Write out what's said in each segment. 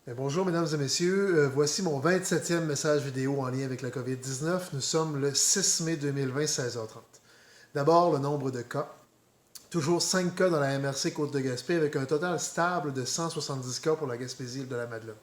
Bonjour mesdames et messieurs, voici mon 27e message vidéo en lien avec la COVID-19. Nous sommes le 6 mai 2020, 16h30. D'abord, le nombre de cas. Toujours 5 cas dans la MRC Côte-de-Gaspé avec un total stable de 170 cas pour la Gaspésie de la Madeleine.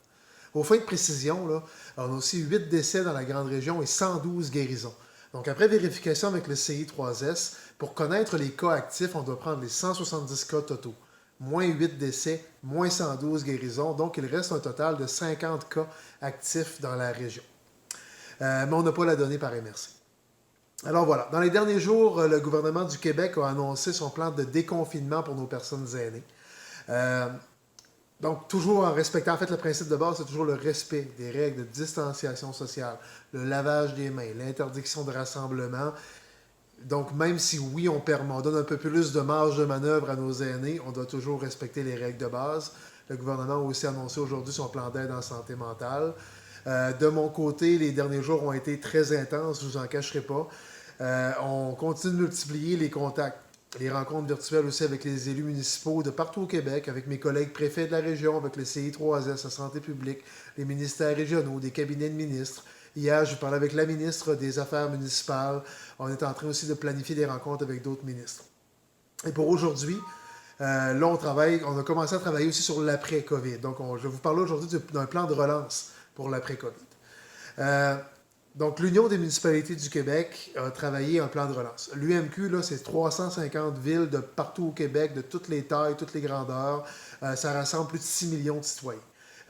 Au fin de précision, là, on a aussi 8 décès dans la grande région et 112 guérisons. Donc après vérification avec le CI3S, pour connaître les cas actifs, on doit prendre les 170 cas totaux moins 8 décès, moins 112 guérisons. Donc, il reste un total de 50 cas actifs dans la région. Mais on n'a pas la donnée par MRC. Alors voilà, dans les derniers jours, le gouvernement du Québec a annoncé son plan de déconfinement pour nos personnes aînées. Euh, donc, toujours en respectant, en fait, le principe de base, c'est toujours le respect des règles de distanciation sociale, le lavage des mains, l'interdiction de rassemblement. Donc, même si oui, on donne un peu plus de marge de manœuvre à nos aînés, on doit toujours respecter les règles de base. Le gouvernement a aussi annoncé aujourd'hui son plan d'aide en santé mentale. De mon côté, les derniers jours ont été très intenses, je ne vous en cacherai pas. On continue de multiplier les contacts, les rencontres virtuelles aussi avec les élus municipaux de partout au Québec, avec mes collègues préfets de la région, avec le CI3S, la santé publique, les ministères régionaux, des cabinets de ministres. Hier, je parlais avec la ministre des Affaires municipales. On est en train aussi de planifier des rencontres avec d'autres ministres. Et pour aujourd'hui, là, on a commencé à travailler aussi sur l'après-COVID. Donc, je vais vous parler aujourd'hui d'un plan de relance pour l'après-COVID. Euh, donc, l'Union des municipalités du Québec a travaillé un plan de relance. L'UMQ, là, c'est 350 villes de partout au Québec, de toutes les tailles, toutes les grandeurs. Ça rassemble plus de 6 millions de citoyens.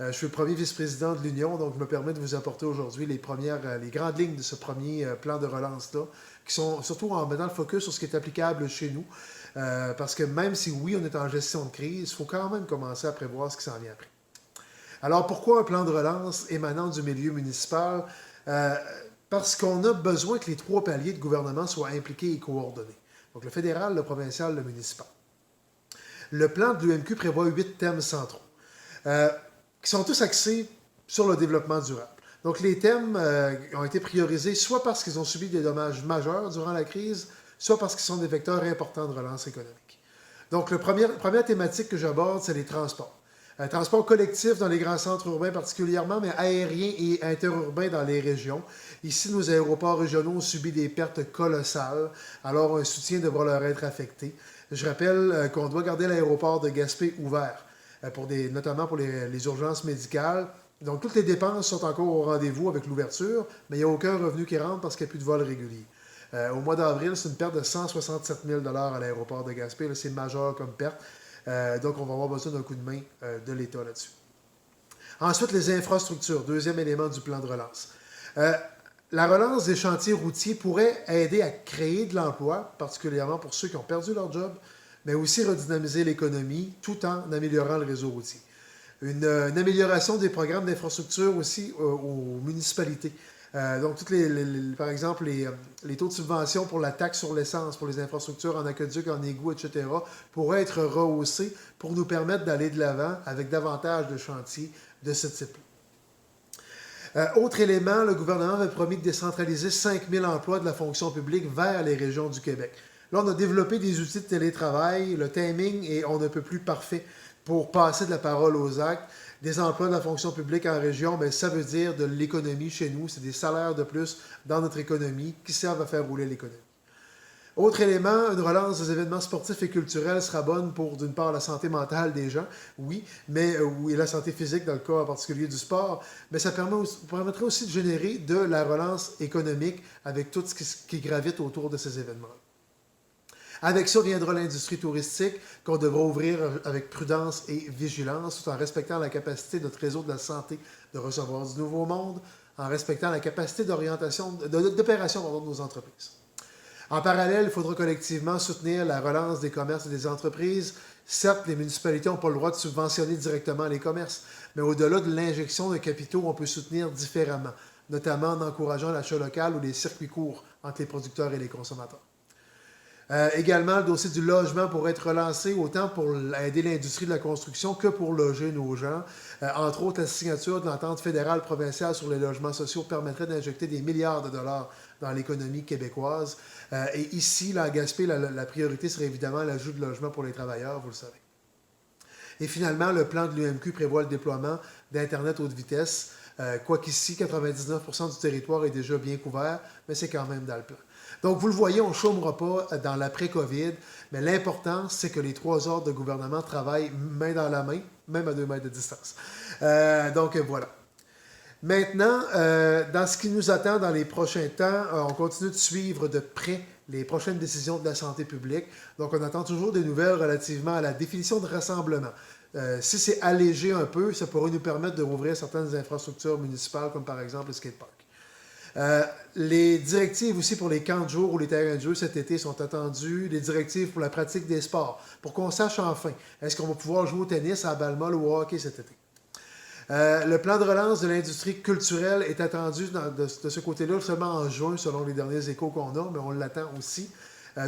Je suis le premier vice-président de l'Union, donc je me permets de vous apporter aujourd'hui les grandes lignes de ce premier plan de relance-là, qui sont surtout en mettant le focus sur ce qui est applicable chez nous. Parce que même si oui, on est en gestion de crise, il faut quand même commencer à prévoir ce qui s'en vient après. Alors pourquoi un plan de relance émanant du milieu municipal? Euh, Parce qu'on a besoin que les trois paliers de gouvernement soient impliqués et coordonnés. Donc le fédéral, le provincial, le municipal. Le plan de l'UMQ prévoit 8 thèmes centraux, euh, qui sont tous axés sur le développement durable. Donc les thèmes ont été priorisés soit parce qu'ils ont subi des dommages majeurs durant la crise, soit parce qu'ils sont des vecteurs importants de relance économique. Donc la première thématique que j'aborde, c'est les transports. Transport collectif dans les grands centres urbains particulièrement, mais aérien et interurbain dans les régions. Ici, nos aéroports régionaux ont subi des pertes colossales, alors un soutien devra leur être affecté. Je rappelle qu'on doit garder l'aéroport de Gaspé ouvert, notamment pour les urgences médicales. Donc, toutes les dépenses sont encore au rendez-vous avec l'ouverture, mais il n'y a aucun revenu qui rentre parce qu'il n'y a plus de vol régulier. Au mois d'avril, c'est une perte de 167 000 à l'aéroport de Gaspé. C'est majeur comme perte. Donc, on va avoir besoin d'un coup de main de l'État là-dessus. Ensuite, les infrastructures, deuxième élément du plan de relance. Euh, la relance des chantiers routiers pourrait aider à créer de l'emploi, particulièrement pour ceux qui ont perdu leur job, mais aussi redynamiser l'économie tout en améliorant le réseau routier. Une amélioration des programmes d'infrastructure aussi aux municipalités. Donc, par exemple, les taux de subvention pour la taxe sur l'essence, pour les infrastructures en aqueduc, en égout, etc., pourraient être rehaussés pour nous permettre d'aller de l'avant avec davantage de chantiers de ce type-là. Autre élément, le gouvernement avait promis de décentraliser 5 000 emplois de la fonction publique vers les régions du Québec. Là, on a développé des outils de télétravail. Le timing est on ne peut plus parfait pour passer de la parole aux actes. Des emplois de la fonction publique en région, bien, ça veut dire de l'économie chez nous. C'est des salaires de plus dans notre économie qui servent à faire rouler l'économie. Autre élément, une relance des événements sportifs et culturels sera bonne pour, d'une part, la santé mentale des gens, oui, mais oui, et la santé physique dans le cas en particulier du sport, mais ça permettrait aussi de générer de la relance économique avec tout ce qui gravite autour de ces événements. Avec ça viendra l'industrie touristique qu'on devra ouvrir avec prudence et vigilance, tout en respectant la capacité de notre réseau de la santé de recevoir du nouveau monde, en respectant la capacité d'opération de nos entreprises. En parallèle, il faudra collectivement soutenir la relance des commerces et des entreprises. Certes, les municipalités n'ont pas le droit de subventionner directement les commerces, mais au-delà de l'injection de capitaux, on peut soutenir différemment, notamment en encourageant l'achat local ou les circuits courts entre les producteurs et les consommateurs. Également, le dossier du logement pourrait être relancé autant pour aider l'industrie de la construction que pour loger nos gens. Entre autres, la signature de l'entente fédérale provinciale sur les logements sociaux permettrait d'injecter des milliards de dollars dans l'économie québécoise. Et ici, là, à Gaspé, la priorité serait évidemment l'ajout de logements pour les travailleurs, vous le savez. Et finalement, le plan de l'UMQ prévoit le déploiement d'Internet haute vitesse, quoiqu'ici, 99% du territoire est déjà bien couvert, mais c'est quand même dans le plan. Donc, vous le voyez, on ne chômera pas dans l'après-COVID, mais l'important, c'est que les trois ordres de gouvernement travaillent main dans la main, même à 2 mètres de distance. Donc, voilà. Maintenant, dans ce qui nous attend dans les prochains temps, on continue de suivre de près les prochaines décisions de la santé publique. Donc, on attend toujours des nouvelles relativement à la définition de rassemblement. Si c'est allégé un peu, ça pourrait nous permettre de rouvrir certaines infrastructures municipales, comme par exemple le skatepark. Les directives aussi pour les camps de jour ou les terrains de jeu cet été sont attendues. Les directives pour la pratique des sports, pour qu'on sache enfin, est-ce qu'on va pouvoir jouer au tennis, à la balle molle ou au hockey cet été? Le plan de relance de l'industrie culturelle est attendu de ce côté-là seulement en juin, selon les derniers échos qu'on a, mais on l'attend aussi.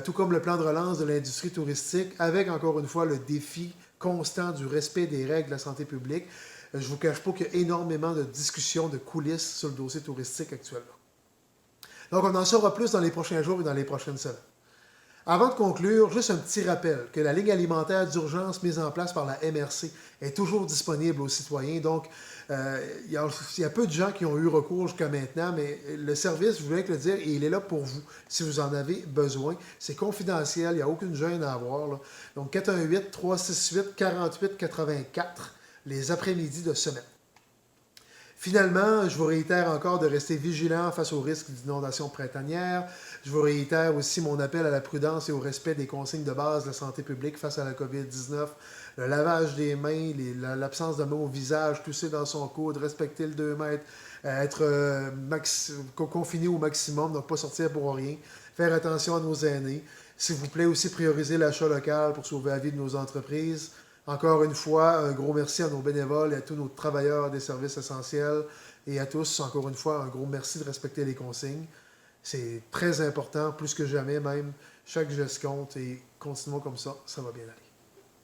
Tout comme le plan de relance de l'industrie touristique, avec encore une fois le défi constant du respect des règles de la santé publique. Je ne vous cache pas qu'il y a énormément de discussions, de coulisses sur le dossier touristique actuellement. Donc, on en saura plus dans les prochains jours et dans les prochaines semaines. Avant de conclure, juste un petit rappel que la ligne alimentaire d'urgence mise en place par la MRC est toujours disponible aux citoyens. Donc, il y a peu de gens qui ont eu recours jusqu'à maintenant, mais le service, je voulais le dire, il est là pour vous si vous en avez besoin. C'est confidentiel, il n'y a aucune gêne à avoir, là. Donc, 418-368-4884, les après-midi de semaine. Finalement, je vous réitère encore de rester vigilant face au risque d'inondation printanière. Je vous réitère aussi mon appel à la prudence et au respect des consignes de base de la santé publique face à la COVID-19. Le lavage des mains, l'absence de mots au visage, tousser dans son coude, respecter le 2 mètres, être confiné au maximum, donc pas sortir pour rien. Faire attention à nos aînés. S'il vous plaît, aussi prioriser l'achat local pour sauver la vie de nos entreprises. Encore une fois, un gros merci à nos bénévoles et à tous nos travailleurs des services essentiels et à tous, encore une fois, un gros merci de respecter les consignes. C'est très important, plus que jamais même. Chaque geste compte et continuons comme ça va bien aller.